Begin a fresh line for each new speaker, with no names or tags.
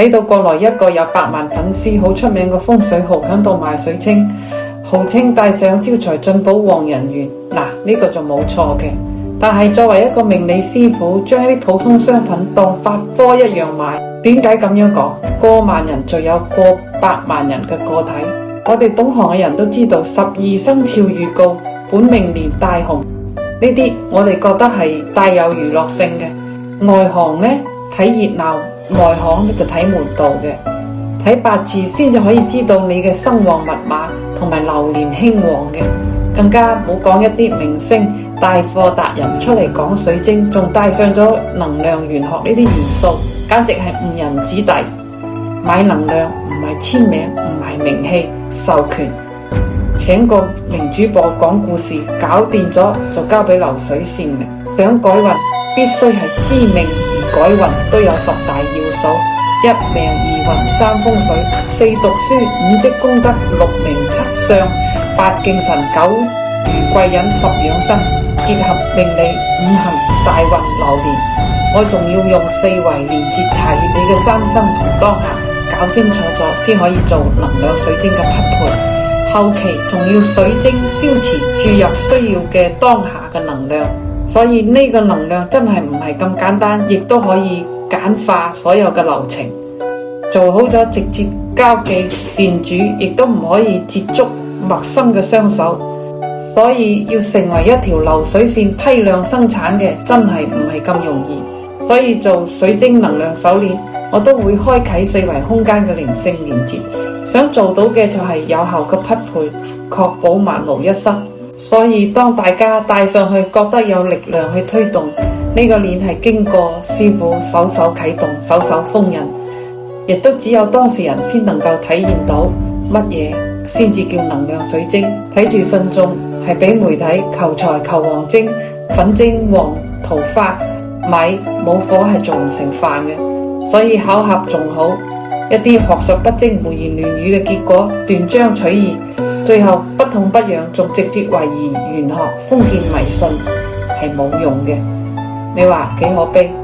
睇到國內一個有100萬粉絲好出名嘅風水號響度賣水晶，號稱帶上招財進寶旺人緣，呢個就冇錯嘅。但係作為一個命理師傅，將一啲普通商品當法科一樣賣，點解咁樣講？過萬人就有過百萬人嘅個體。我哋懂行嘅人都知道12生肖預告、本命年大紅呢啲，我哋覺得係帶有娛樂性嘅。外行呢睇熱鬧，內行呢就睇門道嘅。睇八字先至可以知道你嘅生旺密碼同埋流年興旺嘅。更加冇講一啲明星帶貨達人出嚟講水晶，仲帶上咗能量玄學呢啲元素，簡直係誤人子弟。買能量唔係簽名，唔係名氣授權，請個名主播講故事，搞掂咗就交俾流水線嘅。想改運必須係知命而改運，都有10大要素：1命2運3風水4讀書5積功德6名7相8敬神9如貴人10養生，結合命理5行大運流年，我仲要用4維連接齊你嘅3生同當下，搞清楚咗先可以做能量水晶嘅匹配。後期仲要水晶消磁注入需要嘅當下嘅能量，所以呢個能量真係唔係咁簡單，亦都可以簡化所有嘅流程，做好咗直接交寄善主，亦都唔可以接觸陌生嘅雙手，所以要成為一條流水線批量生產嘅真係唔係咁容易。所以做水晶能量手鏈，我都會開啟4維空間嘅靈性連接，想做到嘅就係有效嘅匹配，確保萬無一失。所以當大家戴上去覺得有力量去推動呢個鏈，係經過師傅手手啟動、手手封印，亦都只有當事人先能夠體驗到乜嘢先至叫能量水晶。睇住信眾係俾媒體求財求黃精、粉晶黃桃花，米冇火係做唔成飯嘅。所以巧合仲好，一啲學術不精、胡言亂語嘅結果，斷章取義，最後不痛不癢，仲直接懷疑玄學、封建迷信係冇用嘅。你話幾可悲？